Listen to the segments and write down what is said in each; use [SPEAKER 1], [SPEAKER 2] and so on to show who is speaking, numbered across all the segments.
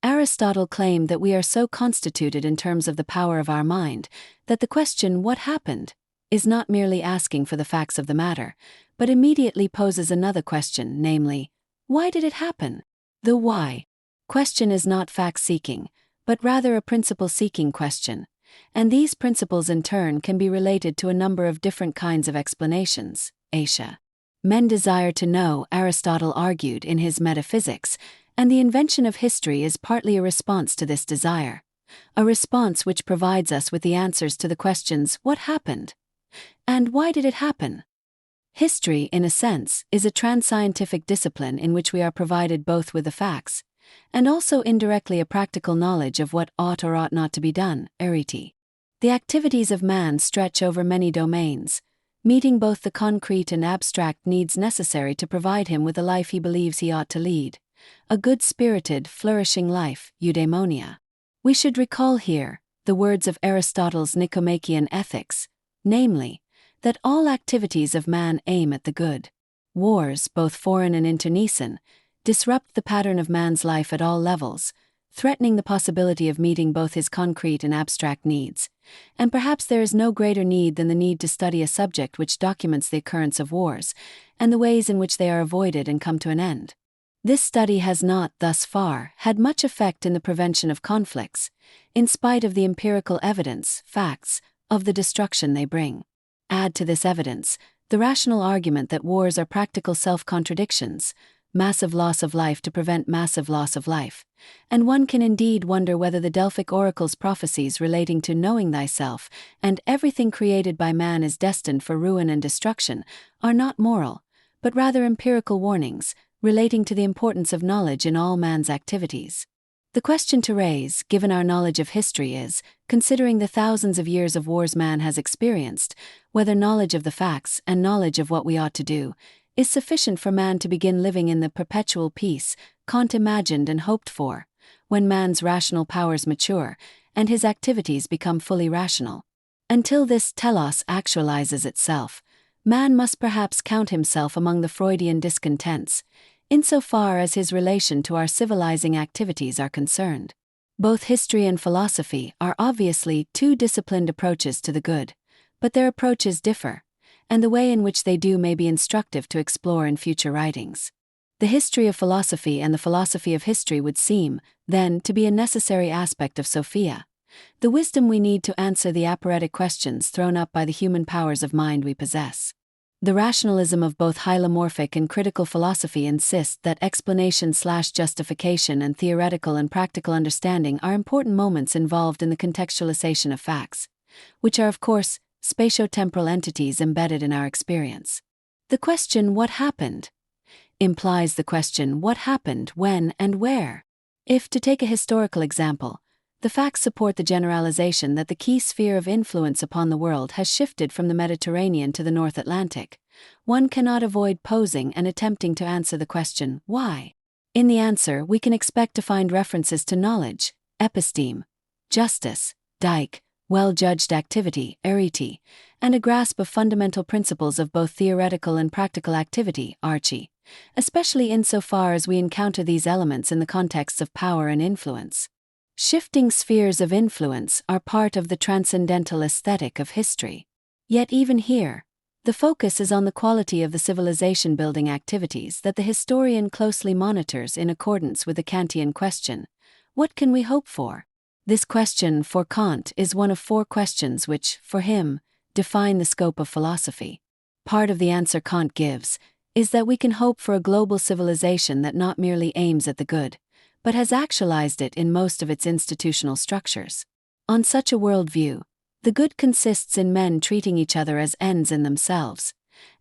[SPEAKER 1] Aristotle claimed that we are so constituted in terms of the power of our mind, that the question, what happened, is not merely asking for the facts of the matter, but immediately poses another question, namely, why did it happen? The why question is not fact-seeking, but rather a principle-seeking question, and these principles in turn can be related to a number of different kinds of explanations. Asia. Men desire to know, Aristotle argued in his Metaphysics, and the invention of history is partly a response to this desire, a response which provides us with the answers to the questions, what happened? And why did it happen? History, in a sense, is a trans-scientific discipline in which we are provided both with the facts, and also indirectly a practical knowledge of what ought or ought not to be done, arete. The activities of man stretch over many domains, meeting both the concrete and abstract needs necessary to provide him with the life he believes he ought to lead, a good-spirited, flourishing life, eudaimonia. We should recall here the words of Aristotle's Nicomachean Ethics, namely, that all activities of man aim at the good. Wars, both foreign and internecine, disrupt the pattern of man's life at all levels, threatening the possibility of meeting both his concrete and abstract needs. And perhaps there is no greater need than the need to study a subject which documents the occurrence of wars, and the ways in which they are avoided and come to an end. This study has not, thus far, had much effect in the prevention of conflicts, in spite of the empirical evidence, facts, of the destruction they bring. Add to this evidence the rational argument that wars are practical self-contradictions, massive loss of life to prevent massive loss of life, and one can indeed wonder whether the Delphic oracle's prophecies relating to knowing thyself and everything created by man is destined for ruin and destruction are not moral, but rather empirical warnings relating to the importance of knowledge in all man's activities. The question to raise, given our knowledge of history, is, considering the thousands of years of wars man has experienced, whether knowledge of the facts and knowledge of what we ought to do is sufficient for man to begin living in the perpetual peace Kant imagined and hoped for, when man's rational powers mature and his activities become fully rational. Until this telos actualizes itself, man must perhaps count himself among the Freudian discontents, insofar as his relation to our civilizing activities are concerned. Both history and philosophy are obviously two disciplined approaches to the good, but their approaches differ, and the way in which they do may be instructive to explore in future writings. The history of philosophy and the philosophy of history would seem, then, to be a necessary aspect of Sophia, the wisdom we need to answer the aporetic questions thrown up by the human powers of mind we possess. The rationalism of both hylomorphic and critical philosophy insists that explanation/justification and theoretical and practical understanding are important moments involved in the contextualization of facts, which are, of course, spatio-temporal entities embedded in our experience. The question, what happened, implies the question, what happened, when, and where. If, to take a historical example, the facts support the generalization that the key sphere of influence upon the world has shifted from the Mediterranean to the North Atlantic, one cannot avoid posing and attempting to answer the question, why? In the answer, we can expect to find references to knowledge, episteme, justice, dike, well-judged activity, arete, and a grasp of fundamental principles of both theoretical and practical activity, arche, especially insofar as we encounter these elements in the contexts of power and influence. Shifting spheres of influence are part of the transcendental aesthetic of history. Yet even here, the focus is on the quality of the civilization-building activities that the historian closely monitors in accordance with the Kantian question, what can we hope for? This question, for Kant, is one of four questions which, for him, define the scope of philosophy. Part of the answer Kant gives is that we can hope for a global civilization that not merely aims at the good, but has actualized it in most of its institutional structures. On such a worldview, the good consists in men treating each other as ends in themselves,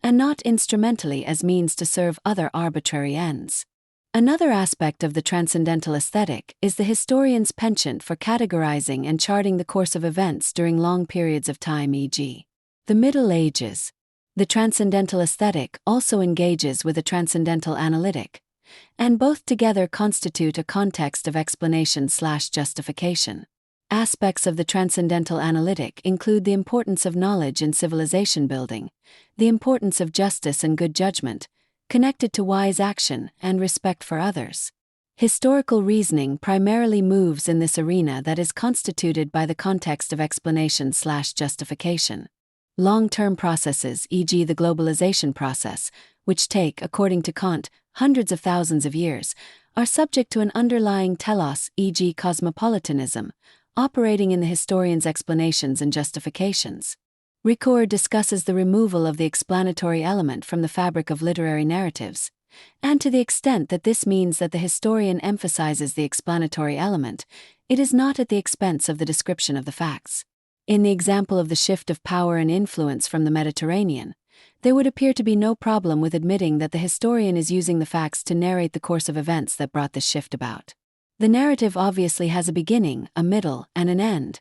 [SPEAKER 1] and not instrumentally as means to serve other arbitrary ends. Another aspect of the transcendental aesthetic is the historian's penchant for categorizing and charting the course of events during long periods of time, e.g., the Middle Ages. The transcendental aesthetic also engages with a transcendental analytic, and both together constitute a context of explanation/justification. Aspects of the transcendental analytic include the importance of knowledge in civilization building, the importance of justice and good judgment, connected to wise action and respect for others. Historical reasoning primarily moves in this arena that is constituted by the context of explanation/justification. Long-term processes, e.g. the globalization process, which take, according to Kant, hundreds of thousands of years, are subject to an underlying telos, e.g. Cosmopolitanism, operating in the historian's explanations and justifications. Ricoeur discusses the removal of the explanatory element from the fabric of literary narratives, and to the extent that this means that the historian emphasizes the explanatory element, it is not at the expense of the description of the facts. In the example of the shift of power and influence from the Mediterranean, there would appear to be no problem with admitting that the historian is using the facts to narrate the course of events that brought this shift about. The narrative obviously has a beginning, a middle, and an end,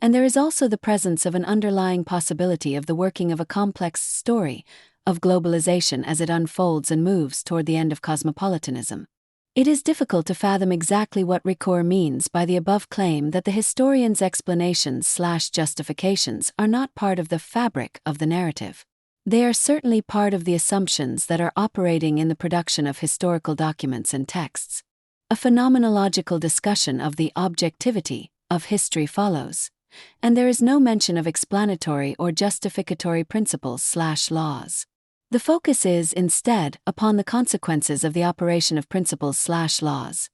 [SPEAKER 1] and there is also the presence of an underlying possibility of the working of a complex story of globalization as it unfolds and moves toward the end of cosmopolitanism. It is difficult to fathom exactly what Ricoeur means by the above claim that the historian's explanations/justifications are not part of the fabric of the narrative. They are certainly part of the assumptions that are operating in the production of historical documents and texts. A phenomenological discussion of the objectivity of history follows, and there is no mention of explanatory or justificatory principles/laws. The focus is, instead, upon the consequences of the operation of principles/laws.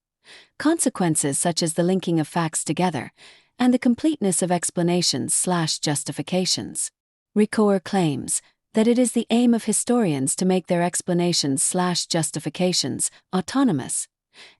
[SPEAKER 1] Consequences such as the linking of facts together, and the completeness of explanations/justifications. Ricoeur claims that it is the aim of historians to make their explanations/justifications autonomous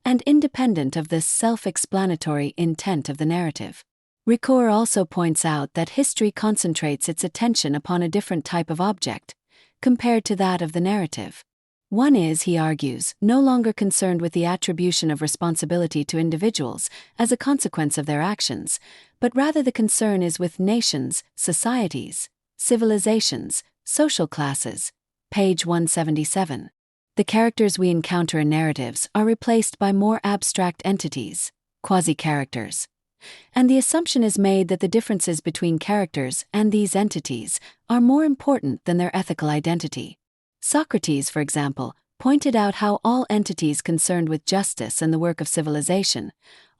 [SPEAKER 1] and independent of the self-explanatory intent of the narrative. Ricoeur also points out that history concentrates its attention upon a different type of object, compared to that of the narrative. One is, he argues, no longer concerned with the attribution of responsibility to individuals as a consequence of their actions, but rather the concern is with nations, societies, civilizations, social classes. Page 177. The characters we encounter in narratives are replaced by more abstract entities, quasi-characters, and the assumption is made that the differences between characters and these entities are more important than their ethical identity. Socrates, for example, pointed out how all entities concerned with justice and the work of civilization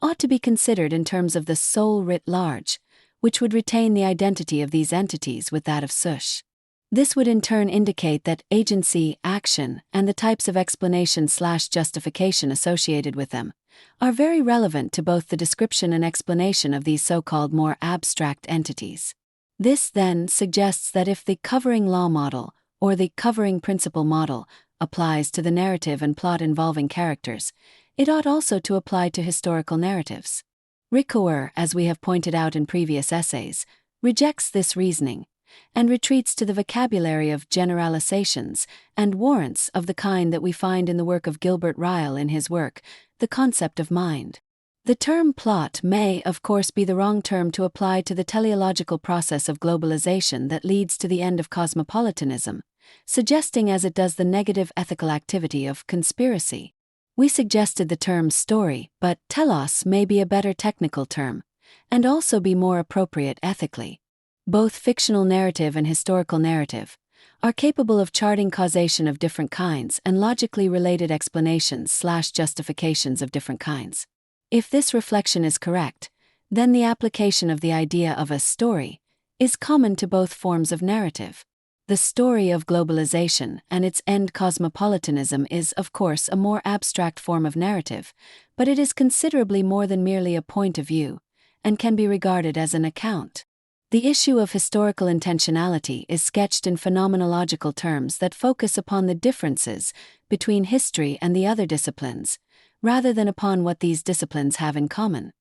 [SPEAKER 1] ought to be considered in terms of the soul writ large, which would retain the identity of these entities with that of such. This would in turn indicate that agency, action, and the types of explanation/justification associated with them are very relevant to both the description and explanation of these so-called more abstract entities. This then suggests that if the covering law model, or the covering principle model, applies to the narrative and plot involving characters, it ought also to apply to historical narratives. Ricoeur, as we have pointed out in previous essays, rejects this reasoning, and retreats to the vocabulary of generalizations and warrants of the kind that we find in the work of Gilbert Ryle in his work, The Concept of Mind. The term plot may, of course, be the wrong term to apply to the teleological process of globalization that leads to the end of cosmopolitanism, suggesting as it does the negative ethical activity of conspiracy. We suggested the term story, but telos may be a better technical term, and also be more appropriate ethically. Both fictional narrative and historical narrative are capable of charting causation of different kinds and logically related explanations/justifications of different kinds. If this reflection is correct, then the application of the idea of a story is common to both forms of narrative. The story of globalization and its end cosmopolitanism is, of course, a more abstract form of narrative, but it is considerably more than merely a point of view, and can be regarded as an account. The issue of historical intentionality is sketched in phenomenological terms that focus upon the differences between history and the other disciplines, rather than upon what these disciplines have in common.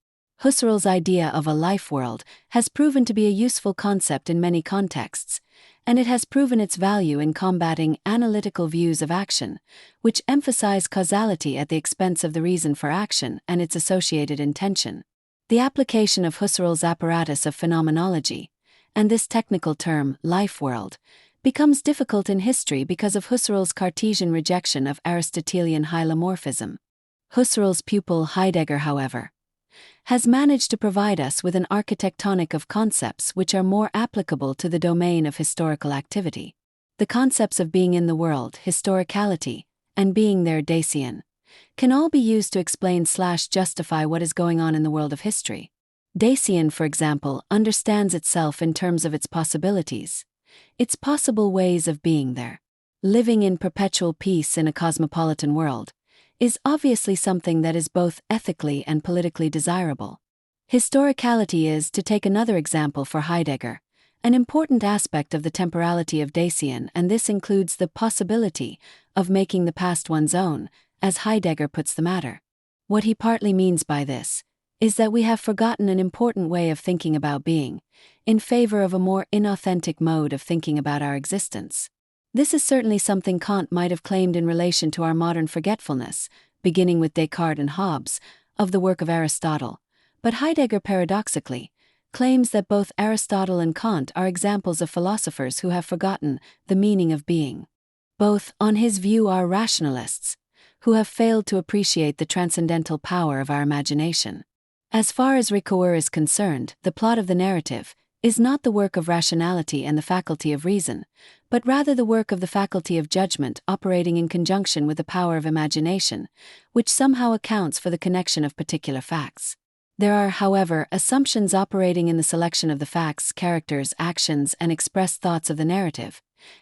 [SPEAKER 1] Husserl's idea of a life world has proven to be a useful concept in many contexts, and it has proven its value in combating analytical views of action, which emphasize causality at the expense of the reason for action and its associated intention. The application of Husserl's apparatus of phenomenology, and this technical term, life world, becomes difficult in history because of Husserl's Cartesian rejection of Aristotelian hylomorphism. Husserl's pupil Heidegger, however, has managed to provide us with an architectonic of concepts which are more applicable to the domain of historical activity. The concepts of being in the world, historicality, and being there, Dacian, can all be used to explain/justify what is going on in the world of history. Dasein, for example, understands itself in terms of its possibilities, its possible ways of being there. Living in perpetual peace in a cosmopolitan world is obviously something that is both ethically and politically desirable. Historicality is, to take another example for Heidegger, an important aspect of the temporality of Dasein, and this includes the possibility of making the past one's own, as Heidegger puts the matter. What he partly means by this is that we have forgotten an important way of thinking about being, in favor of a more inauthentic mode of thinking about our existence. This is certainly something Kant might have claimed in relation to our modern forgetfulness, beginning with Descartes and Hobbes, of the work of Aristotle, but Heidegger paradoxically claims that both Aristotle and Kant are examples of philosophers who have forgotten the meaning of being. Both, on his view, are rationalists, who have failed to appreciate the transcendental power of our imagination. As far as Ricoeur is concerned, the plot of the narrative is not the work of rationality and the faculty of reason, but rather the work of the faculty of judgment operating in conjunction with the power of imagination, which somehow accounts for the connection of particular facts. There are, however, assumptions operating in the selection of the facts, characters, actions, and expressed thoughts of the narrative,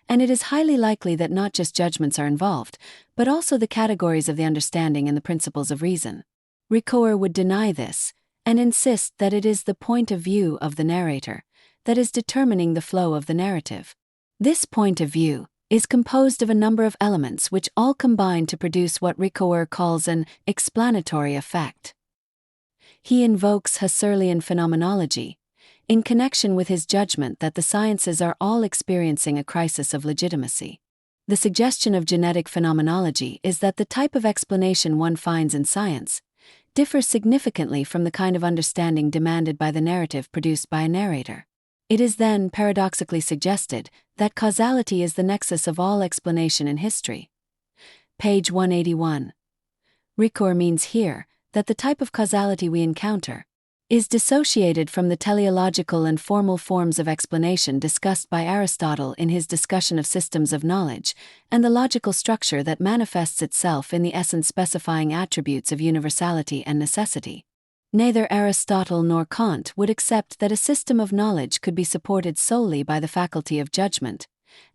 [SPEAKER 1] and it is highly likely that not just judgments are involved, but also the categories of the understanding and the principles of reason. Ricoeur would deny this, and insist that it is the point of view of the narrator that is determining the flow of the narrative. This point of view is composed of a number of elements which all combine to produce what Ricoeur calls an explanatory effect. He invokes Husserlian phenomenology in connection with his judgment that the sciences are all experiencing a crisis of legitimacy. The suggestion of genetic phenomenology is that the type of explanation one finds in science differs significantly from the kind of understanding demanded by the narrative produced by a narrator. It is then paradoxically suggested that causality is the nexus of all explanation in history. Page 181. Ricoeur means here that the type of causality we encounter is dissociated from the teleological and formal forms of explanation discussed by Aristotle in his discussion of systems of knowledge, and the logical structure that manifests itself in the essence-specifying attributes of universality and necessity. Neither Aristotle nor Kant would accept that a system of knowledge could be supported solely by the faculty of judgment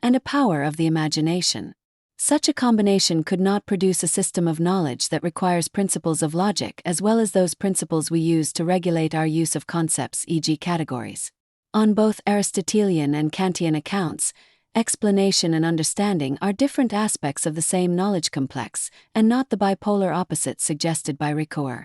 [SPEAKER 1] and a power of the imagination. Such a combination could not produce a system of knowledge that requires principles of logic as well as those principles we use to regulate our use of concepts, e.g. categories. On both Aristotelian and Kantian accounts, explanation and understanding are different aspects of the same knowledge complex, and not the bipolar opposites suggested by Ricoeur.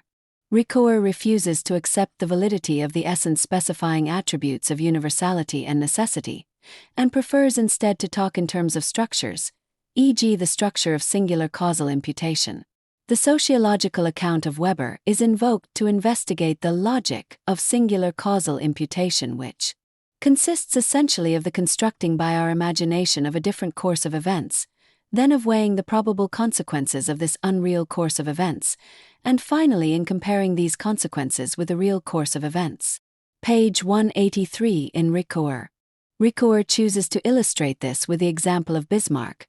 [SPEAKER 1] Ricoeur refuses to accept the validity of the essence-specifying attributes of universality and necessity, and prefers instead to talk in terms of structures, e.g. the structure of singular causal imputation. The sociological account of Weber is invoked to investigate the logic of singular causal imputation, which consists essentially of the constructing by our imagination of a different course of events, then of weighing the probable consequences of this unreal course of events, and finally in comparing these consequences with the real course of events. Page 183 in Ricoeur. Ricoeur chooses to illustrate this with the example of Bismarck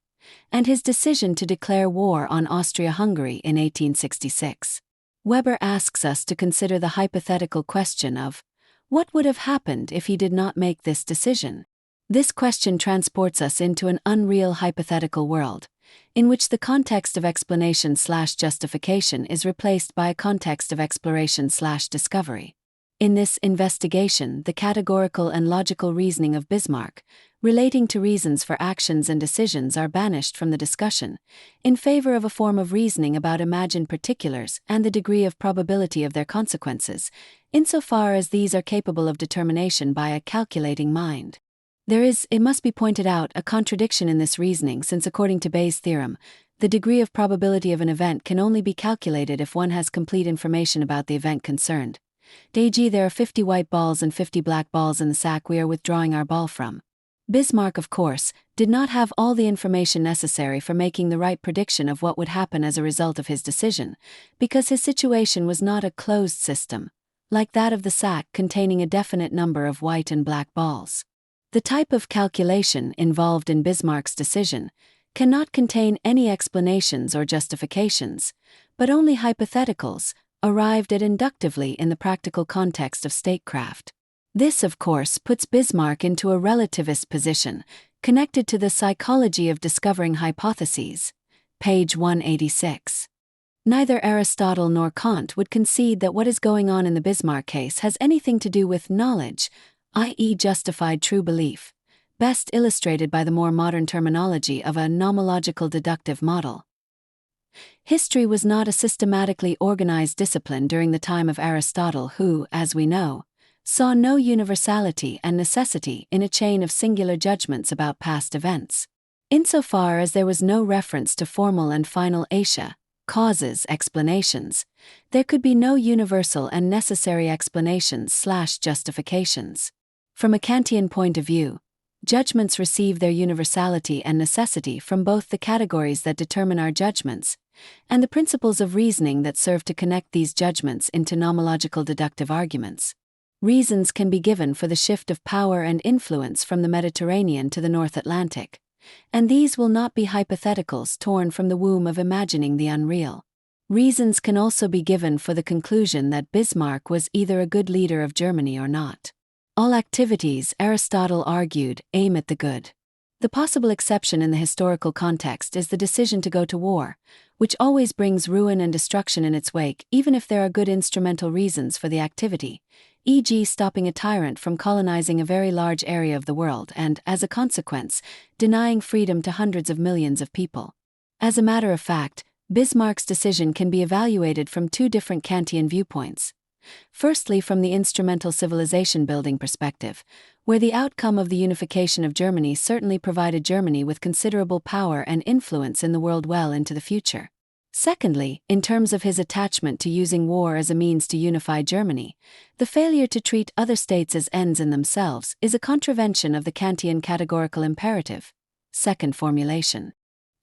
[SPEAKER 1] and his decision to declare war on Austria-Hungary in 1866. Weber asks us to consider the hypothetical question of what would have happened if he did not make this decision. This question transports us into an unreal hypothetical world, in which the context of explanation/justification is replaced by a context of exploration/discovery. In this investigation, the categorical and logical reasoning of Bismarck, relating to reasons for actions and decisions, are banished from the discussion, in favor of a form of reasoning about imagined particulars and the degree of probability of their consequences, insofar as these are capable of determination by a calculating mind. There is, it must be pointed out, a contradiction in this reasoning, since according to Bayes' theorem, the degree of probability of an event can only be calculated if one has complete information about the event concerned. e.g. there are 50 white balls and 50 black balls in the sack we are withdrawing our ball from. Bismarck, of course, did not have all the information necessary for making the right prediction of what would happen as a result of his decision, because his situation was not a closed system, like that of the sack containing a definite number of white and black balls. The type of calculation involved in Bismarck's decision cannot contain any explanations or justifications, but only hypotheticals, arrived at inductively in the practical context of statecraft. This, of course, puts Bismarck into a relativist position, connected to the psychology of discovering hypotheses. Page 186. Neither Aristotle nor Kant would concede that what is going on in the Bismarck case has anything to do with knowledge, i.e., justified true belief, best illustrated by the more modern terminology of a nomological deductive model. History was not a systematically organized discipline during the time of Aristotle, who, as we know, saw no universality and necessity in a chain of singular judgments about past events. Insofar as there was no reference to formal and final atia, causes, explanations, there could be no universal and necessary explanations/justifications. From a Kantian point of view, judgments receive their universality and necessity from both the categories that determine our judgments and the principles of reasoning that serve to connect these judgments into nomological deductive arguments. Reasons can be given for the shift of power and influence from the Mediterranean to the North Atlantic, and these will not be hypotheticals torn from the womb of imagining the unreal. Reasons can also be given for the conclusion that Bismarck was either a good leader of Germany or not. All activities, Aristotle argued, aim at the good. The possible exception in the historical context is the decision to go to war, which always brings ruin and destruction in its wake, even if there are good instrumental reasons for the activity, e.g., stopping a tyrant from colonizing a very large area of the world and, as a consequence, denying freedom to hundreds of millions of people. As a matter of fact, Bismarck's decision can be evaluated from two different Kantian viewpoints. Firstly, from the instrumental civilization building perspective, where the outcome of the unification of Germany certainly provided Germany with considerable power and influence in the world well into the future. Secondly, in terms of his attachment to using war as a means to unify Germany, the failure to treat other states as ends in themselves is a contravention of the Kantian categorical imperative. Second formulation.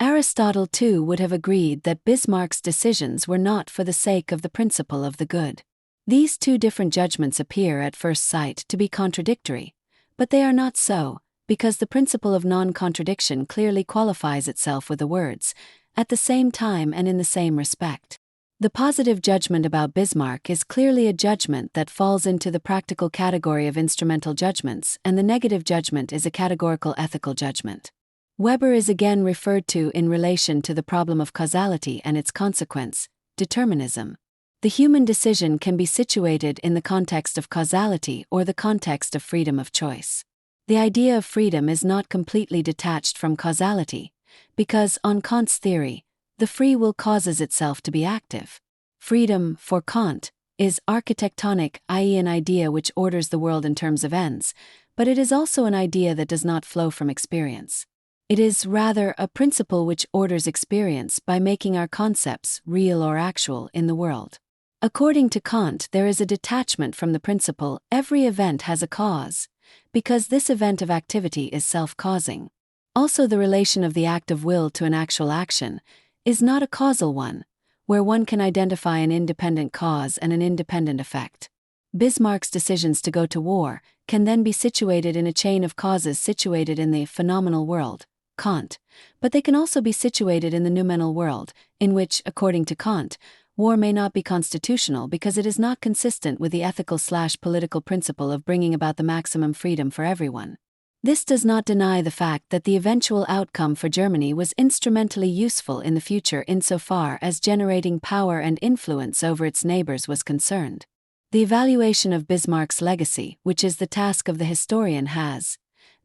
[SPEAKER 1] Aristotle too would have agreed that Bismarck's decisions were not for the sake of the principle of the good. These two different judgments appear at first sight to be contradictory, but they are not so, because the principle of non-contradiction clearly qualifies itself with the words, at the same time and in the same respect. The positive judgment about Bismarck is clearly a judgment that falls into the practical category of instrumental judgments, and the negative judgment is a categorical ethical judgment. Weber is again referred to in relation to the problem of causality and its consequence, determinism. The human decision can be situated in the context of causality or the context of freedom of choice. The idea of freedom is not completely detached from causality, because, on Kant's theory, the free will causes itself to be active. Freedom, for Kant, is architectonic, i.e., an idea which orders the world in terms of ends, but it is also an idea that does not flow from experience. It is, rather, a principle which orders experience by making our concepts real or actual in the world. According to Kant, there is a detachment from the principle, every event has a cause, because this event of activity is self-causing. Also, the relation of the act of will to an actual action is not a causal one, where one can identify an independent cause and an independent effect. Bismarck's decisions to go to war can then be situated in a chain of causes situated in the phenomenal world, Kant, but they can also be situated in the noumenal world, in which, according to Kant, war may not be constitutional because it is not consistent with the ethical/political principle of bringing about the maximum freedom for everyone. This does not deny the fact that the eventual outcome for Germany was instrumentally useful in the future insofar as generating power and influence over its neighbors was concerned. The evaluation of Bismarck's legacy, which is the task of the historian, has,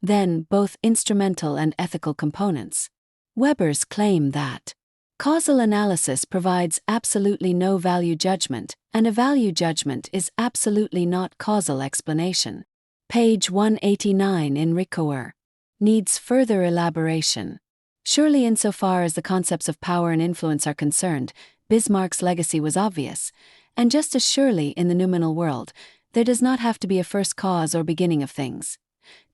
[SPEAKER 1] then, both instrumental and ethical components. Weber's claim that causal analysis provides absolutely no value judgment, and a value judgment is absolutely not causal explanation. Page 189 in Ricoeur. Needs further elaboration. Surely, insofar as the concepts of power and influence are concerned, Bismarck's legacy was obvious, and just as surely in the noumenal world, there does not have to be a first cause or beginning of things.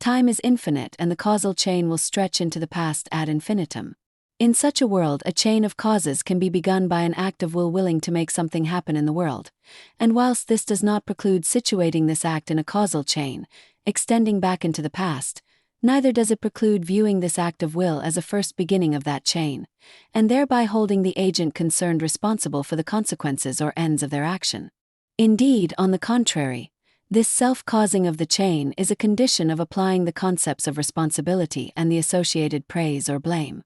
[SPEAKER 1] Time is infinite and the causal chain will stretch into the past ad infinitum. In such a world, a chain of causes can be begun by an act of will willing to make something happen in the world, and whilst this does not preclude situating this act in a causal chain, extending back into the past, Neither does it preclude viewing this act of will as a first beginning of that chain, and thereby holding the agent concerned responsible for the consequences or ends of their action. Indeed, on the contrary, this self-causing of the chain is a condition of applying the concepts of responsibility and the associated praise or blame.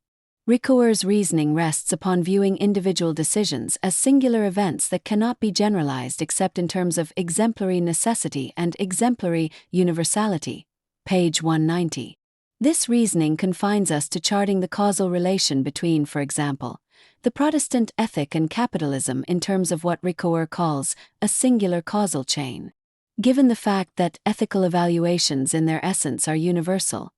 [SPEAKER 1] Ricoeur's reasoning rests upon viewing individual decisions as singular events that cannot be generalized except in terms of exemplary necessity and exemplary universality. Page 190. This reasoning confines us to charting the causal relation between, for example, the Protestant ethic and capitalism in terms of what Ricoeur calls a singular causal chain. Given the fact that ethical evaluations in their essence are universal,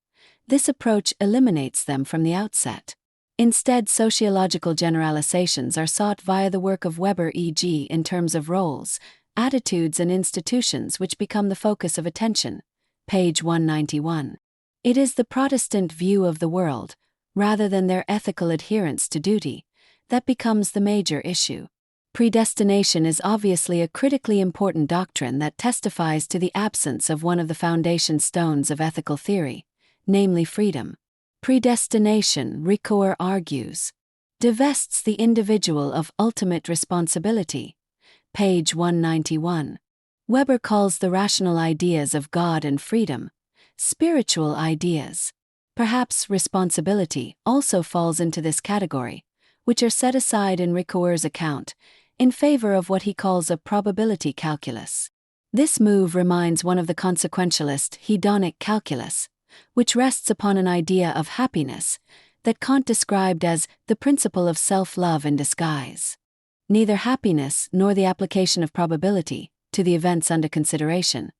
[SPEAKER 1] this approach eliminates them from the outset. Instead, sociological generalizations are sought via the work of Weber, e.g., in terms of roles, attitudes and institutions which become the focus of attention. Page 191. It is the Protestant view of the world, rather than their ethical adherence to duty, that becomes the major issue. Predestination is obviously a critically important doctrine that testifies to the absence of one of the foundation stones of ethical theory, namely freedom. Predestination, Ricoeur argues, divests the individual of ultimate responsibility. Page 191. Weber calls the rational ideas of God and freedom spiritual ideas. Perhaps responsibility also falls into this category, which are set aside in Ricoeur's account, in favor of what he calls a probability calculus. This move reminds one of the consequentialist hedonic calculus, which rests upon an idea of happiness that Kant described as the principle of self-love in disguise. Neither happiness nor the application of probability to the events under consideration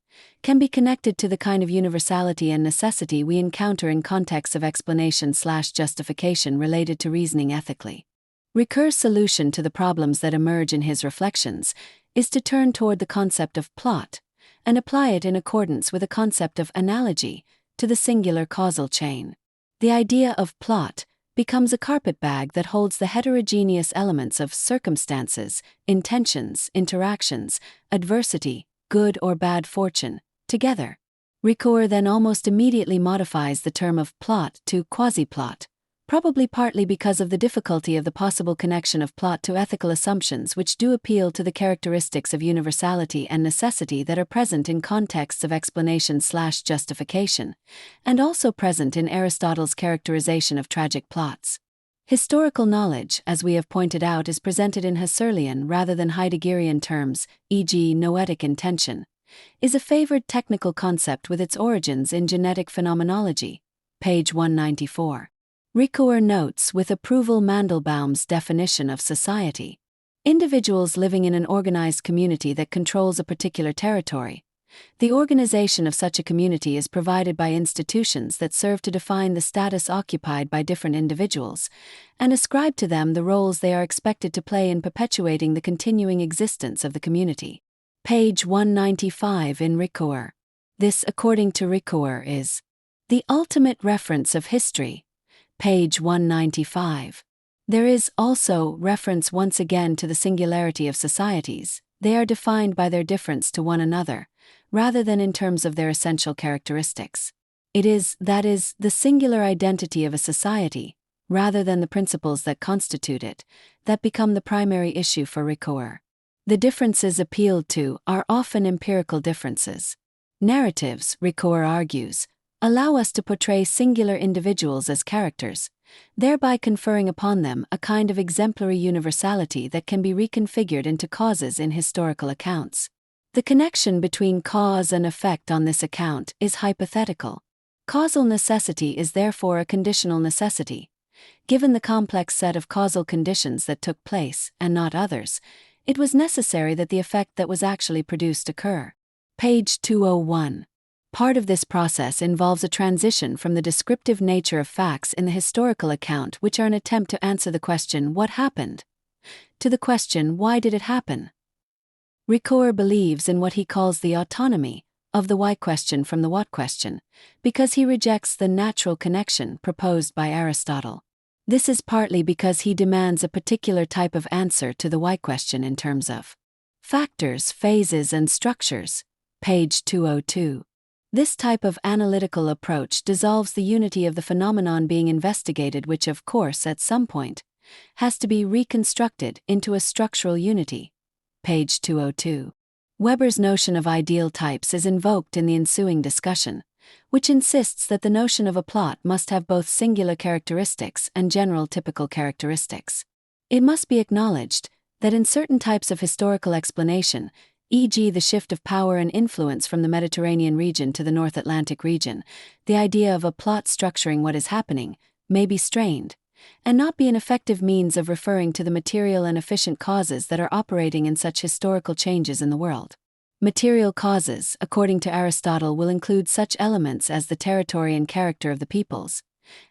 [SPEAKER 1] can be connected to the kind of universality and necessity we encounter in contexts of explanation/justification related to reasoning ethically. Ricoeur's solution to the problems that emerge in his reflections is to turn toward the concept of plot and apply it in accordance with a concept of analogy to the singular causal chain. The idea of plot becomes a carpetbag that holds the heterogeneous elements of circumstances, intentions, interactions, adversity, good or bad fortune, together. Ricoeur then almost immediately modifies the term of plot to quasi-plot, probably partly because of the difficulty of the possible connection of plot to ethical assumptions which do appeal to the characteristics of universality and necessity that are present in contexts of explanation/justification, and also present in Aristotle's characterization of tragic plots. Historical knowledge, as we have pointed out, is presented in Husserlian rather than Heideggerian terms, e.g. noetic intention, is a favored technical concept with its origins in genetic phenomenology. Page 194. Ricoeur notes with approval Mandelbaum's definition of society. Individuals living in an organized community that controls a particular territory. The organization of such a community is provided by institutions that serve to define the status occupied by different individuals, and ascribe to them the roles they are expected to play in perpetuating the continuing existence of the community. Page 195 in Ricoeur. This, according to Ricoeur, is the ultimate reference of history. Page 195. There is also reference once again to the singularity of societies. They are defined by their difference to one another, rather than in terms of their essential characteristics. It is, that is, the singular identity of a society, rather than the principles that constitute it, that become the primary issue for Ricoeur. The differences appealed to are often empirical differences. Narratives, Ricoeur argues, allow us to portray singular individuals as characters, thereby conferring upon them a kind of exemplary universality that can be reconfigured into causes in historical accounts. The connection between cause and effect on this account is hypothetical. Causal necessity is therefore a conditional necessity. Given the complex set of causal conditions that took place, and not others, it was necessary that the effect that was actually produced occur. Page 201. Part of this process involves a transition from the descriptive nature of facts in the historical account, which are an attempt to answer the question, what happened, to the question, why did it happen? Ricoeur believes in what he calls the autonomy of the why question from the what question, because he rejects the natural connection proposed by Aristotle. This is partly because he demands a particular type of answer to the why question in terms of factors, phases, and structures. Page 202. This type of analytical approach dissolves the unity of the phenomenon being investigated, which, of course, at some point, has to be reconstructed into a structural unity. Page 202. Weber's notion of ideal types is invoked in the ensuing discussion, which insists that the notion of a plot must have both singular characteristics and general typical characteristics. It must be acknowledged that in certain types of historical explanation, e.g. the shift of power and influence from the Mediterranean region to the North Atlantic region, the idea of a plot structuring what is happening may be strained, and not be an effective means of referring to the material and efficient causes that are operating in such historical changes in the world. Material causes, according to Aristotle, will include such elements as the territory and character of the peoples,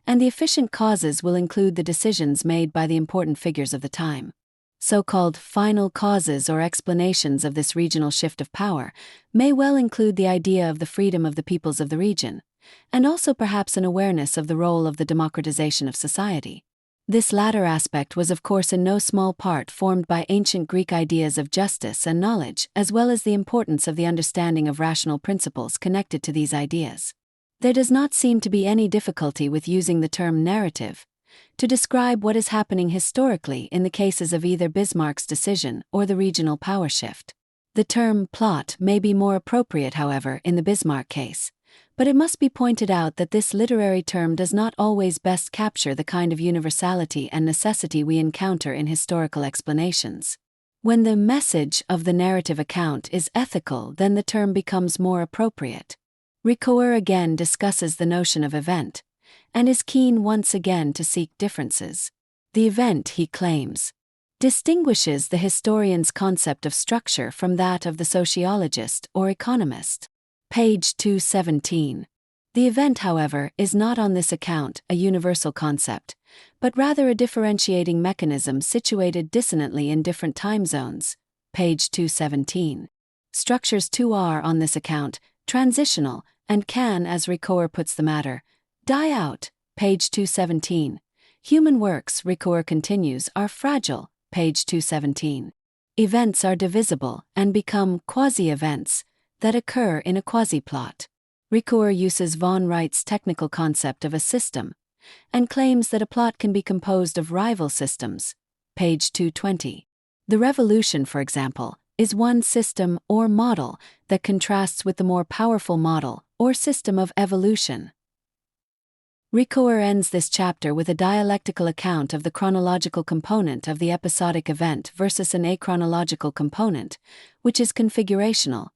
[SPEAKER 1] and the efficient causes will include the decisions made by the important figures of the time. So-called final causes or explanations of this regional shift of power may well include the idea of the freedom of the peoples of the region, and also perhaps an awareness of the role of the democratization of society. This latter aspect was of course in no small part formed by ancient Greek ideas of justice and knowledge, as well as the importance of the understanding of rational principles connected to these ideas. There does not seem to be any difficulty with using the term narrative to describe what is happening historically in the cases of either Bismarck's decision or the regional power shift. The term plot may be more appropriate, however, in the Bismarck case, but it must be pointed out that this literary term does not always best capture the kind of universality and necessity we encounter in historical explanations. When the message of the narrative account is ethical, then the term becomes more appropriate. Ricoeur again discusses the notion of event, and is keen once again to seek differences. The event, he claims, distinguishes the historian's concept of structure from that of the sociologist or economist. Page 217. The event, however, is not on this account a universal concept, but rather a differentiating mechanism situated dissonantly in different time zones. Page 217. Structures too are, on this account, transitional, and can, as Ricoeur puts the matter, die out. Page 217. Human works, Ricoeur continues, are fragile. Page 217. Events are divisible and become quasi-events that occur in a quasi-plot. Ricoeur uses von Wright's technical concept of a system and claims that a plot can be composed of rival systems. Page 220. The revolution, for example, is one system or model that contrasts with the more powerful model or system of evolution. Ricoeur ends this chapter with a dialectical account of the chronological component of the episodic event versus an achronological component, which is configurational,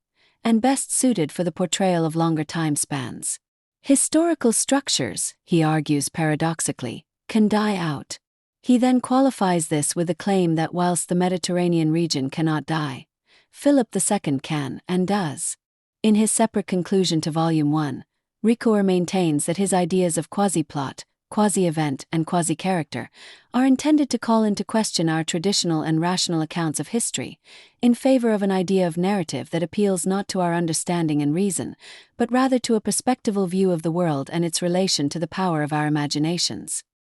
[SPEAKER 1] and best suited for the portrayal of longer time spans. Historical structures, he argues paradoxically, can die out. He then qualifies this with the claim that whilst the Mediterranean region cannot die, Philip II can and does. In his separate conclusion to Volume 1, Ricoeur maintains that his ideas of quasi-plot, quasi-event, and quasi-character are intended to call into question our traditional and rational accounts of history, in favor of an idea of narrative that appeals not to our understanding and reason, but rather to a perspectival view of the world and its relation to the power of our imaginations.